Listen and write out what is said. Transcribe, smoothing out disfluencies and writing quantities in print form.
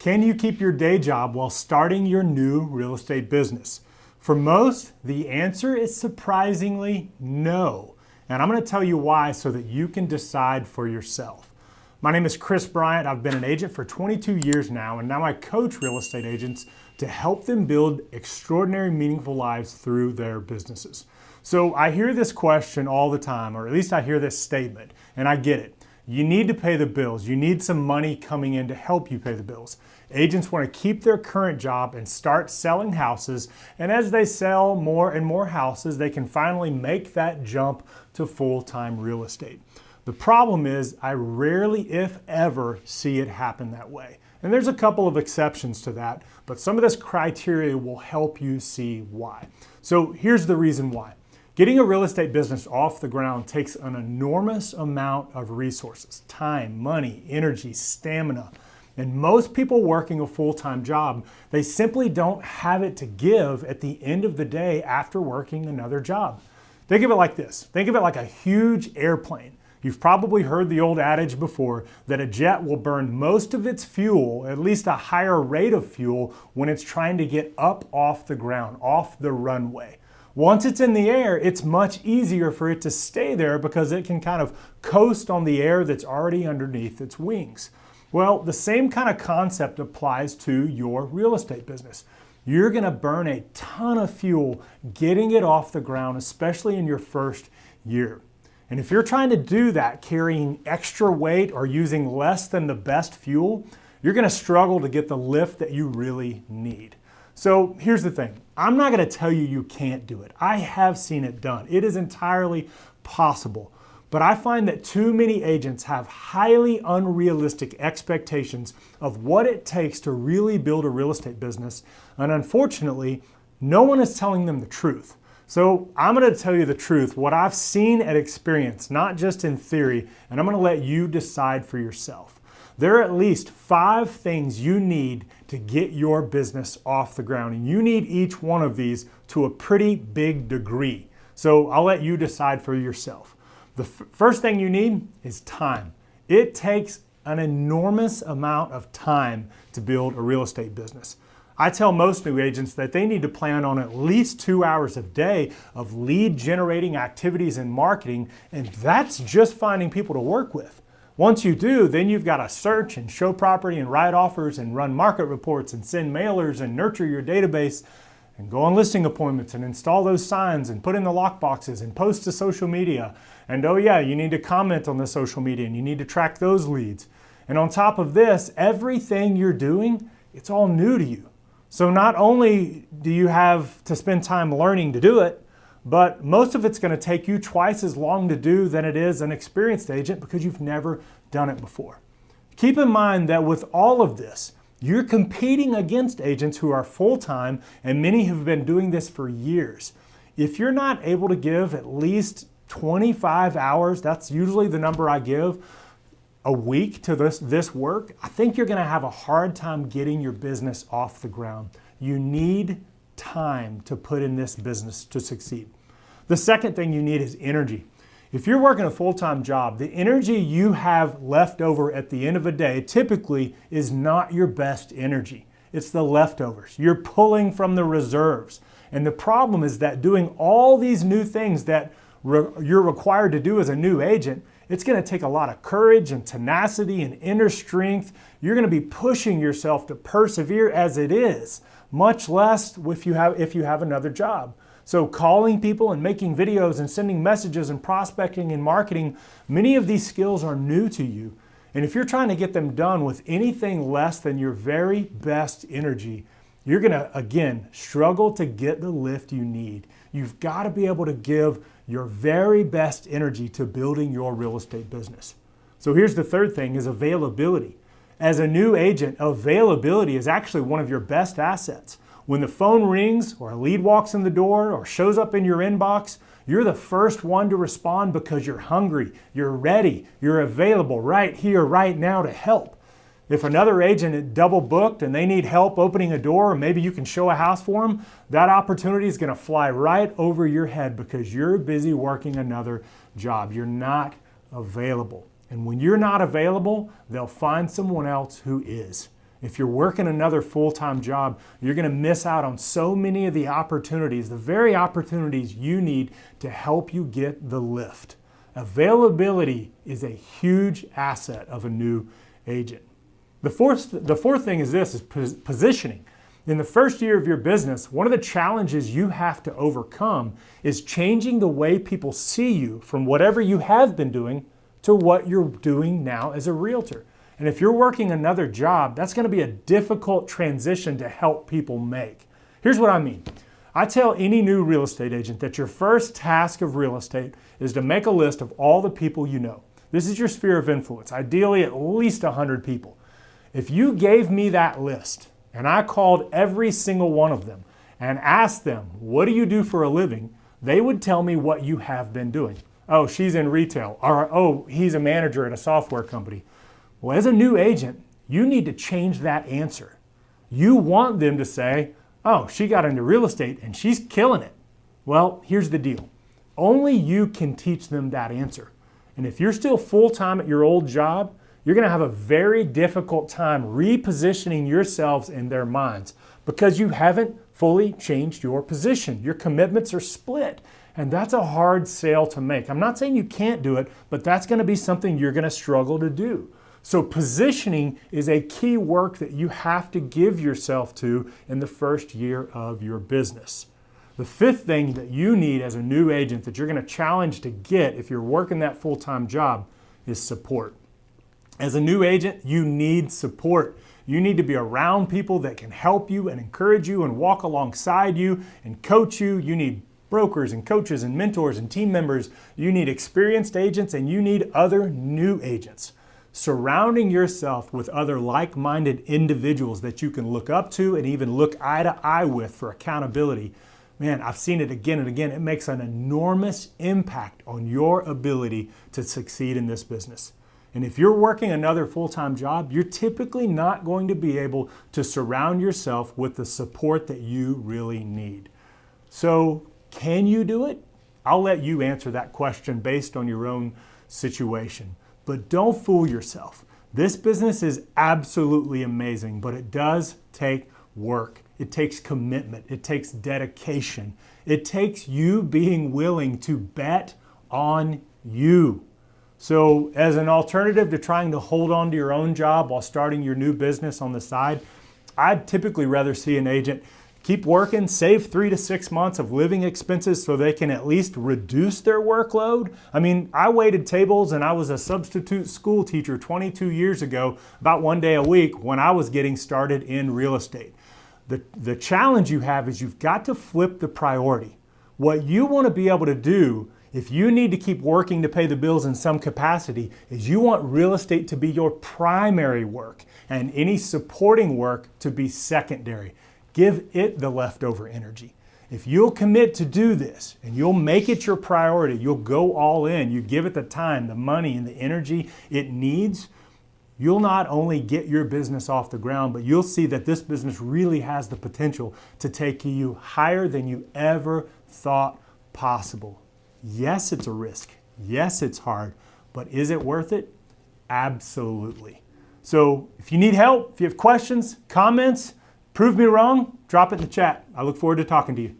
Can you keep your day job while starting your new real estate business? For most, the answer is surprisingly no. And I'm going to tell you why so that you can decide for yourself. My name is Chris Bryant. I've been an agent for 22 years now, and now I coach real estate agents to help them build extraordinary, meaningful lives through their businesses. So I hear this question all the time, or at least I hear this statement, and I get it. You need to pay the bills. You need some money coming in to help you pay the bills. Agents want to keep their current job and start selling houses, and as they sell more and more houses, they can finally make that jump to full-time real estate. The problem is I rarely, if ever, see it happen that way. And there's a couple of exceptions to that, but some of this criteria will help you see why. So here's the reason why. Getting a real estate business off the ground takes an enormous amount of resources, time, money, energy, stamina. And most people working a full-time job, they simply don't have it to give at the end of the day after working another job. Think of it like this. Think of it like a huge airplane. You've probably heard the old adage before that a jet will burn most of its fuel, at least a higher rate of fuel, when it's trying to get up off the ground, off the runway. Once it's in the air, it's much easier for it to stay there because it can kind of coast on the air that's already underneath its wings. Well, the same kind of concept applies to your real estate business. You're going to burn a ton of fuel getting it off the ground, especially in your first year. And if you're trying to do that carrying extra weight or using less than the best fuel, you're going to struggle to get the lift that you really need. So here's the thing. I'm not going to tell you you can't do it. I have seen it done. It is entirely possible. But I find that too many agents have highly unrealistic expectations of what it takes to really build a real estate business. And unfortunately, no one is telling them the truth. So I'm going to tell you the truth, what I've seen and experienced, not just in theory, and I'm going to let you decide for yourself. There are at least 5 things you need to get your business off the ground, and you need each one of these to a pretty big degree. So I'll let you decide for yourself. The first thing you need is time. It takes an enormous amount of time to build a real estate business. I tell most new agents that they need to plan on at least 2 hours a day of lead generating activities and marketing, and that's just finding people to work with. Once you do, then you've got to search and show property and write offers and run market reports and send mailers and nurture your database and go on listing appointments and install those signs and put in the lock boxes and post to social media. And oh yeah, you need to comment on the social media and you need to track those leads. And on top of this, everything you're doing, it's all new to you. So not only do you have to spend time learning to do it, but most of it's going to take you twice as long to do than it is an experienced agent because you've never done it before. Keep in mind that with all of this, you're competing against agents who are full-time, and many have been doing this for years. If you're not able to give at least 25 hours, that's usually the number I give, a week to this work, I think you're going to have a hard time getting your business off the ground. You need time to put in this business to succeed. The second thing you need is energy. If you're working a full-time job, the energy you have left over at the end of a day typically is not your best energy. It's the leftovers. You're pulling from the reserves. And the problem is that doing all these new things that you're required to do as a new agent, it's going to take a lot of courage and tenacity and inner strength. You're going to be pushing yourself to persevere as it is, much less if you have another job. So calling people and making videos and sending messages and prospecting and marketing, many of these skills are new to you. And if you're trying to get them done with anything less than your very best energy, you're going to, again, struggle to get the lift you need. You've got to be able to give your very best energy to building your real estate business. So here's the third thing is availability. As a new agent, availability is actually one of your best assets. When the phone rings or a lead walks in the door or shows up in your inbox, you're the first one to respond because you're hungry, you're ready, you're available right here, right now to help. If another agent is double booked and they need help opening a door, or maybe you can show a house for them, that opportunity is going to fly right over your head because you're busy working another job. You're not available. And when you're not available, they'll find someone else who is. If you're working another full-time job, you're going to miss out on so many of the opportunities, the very opportunities you need to help you get the lift. Availability is a huge asset of a new agent. The fourth thing is this, is positioning. In the first year of your business, one of the challenges you have to overcome is changing the way people see you from whatever you have been doing to what you're doing now as a realtor. And if you're working another job, that's going to be a difficult transition to help people make. Here's what I mean. I tell any new real estate agent that your first task of real estate is to make a list of all the people you know. This is your sphere of influence, ideally at least 100 people. If you gave me that list and I called every single one of them and asked them, what do you do for a living? They would tell me what you have been doing. Oh, she's in retail. Or, oh, he's a manager at a software company. Well, as a new agent, you need to change that answer. You want them to say, oh, she got into real estate and she's killing it. Well, here's the deal. Only you can teach them that answer. And if you're still full-time at your old job, you're going to have a very difficult time repositioning yourselves in their minds because you haven't fully changed your position. Your commitments are split, and that's a hard sale to make. I'm not saying you can't do it, but that's going to be something you're going to struggle to do. So positioning is a key work that you have to give yourself to in the first year of your business. The fifth thing that you need as a new agent that you're going to challenge to get if you're working that full-time job is support. As a new agent, you need support. You need to be around people that can help you and encourage you and walk alongside you and coach you. You need brokers and coaches and mentors and team members. You need experienced agents and you need other new agents. Surrounding yourself with other like-minded individuals that you can look up to and even look eye to eye with for accountability. Man, I've seen it again and again. It makes an enormous impact on your ability to succeed in this business. And if you're working another full-time job, you're typically not going to be able to surround yourself with the support that you really need. So, can you do it? I'll let you answer that question based on your own situation. But don't fool yourself. This business is absolutely amazing, but it does take work. It takes commitment. It takes dedication. It takes you being willing to bet on you. So as an alternative to trying to hold on to your own job while starting your new business on the side, I'd typically rather see an agent keep working, save 3 to 6 months of living expenses so they can at least reduce their workload. I mean, I waited tables and I was a substitute school teacher 22 years ago, about 1 day a week when I was getting started in real estate. The challenge you have is you've got to flip the priority. What you want to be able to do if you need to keep working to pay the bills in some capacity is you want real estate to be your primary work and any supporting work to be secondary. Give it the leftover energy. If you'll commit to do this and you'll make it your priority, you'll go all in, you give it the time, the money, and the energy it needs, you'll not only get your business off the ground, but you'll see that this business really has the potential to take you higher than you ever thought possible. Yes, it's a risk. Yes, it's hard, but is it worth it? Absolutely. So if you need help, if you have questions, comments, prove me wrong, drop it in the chat. I look forward to talking to you.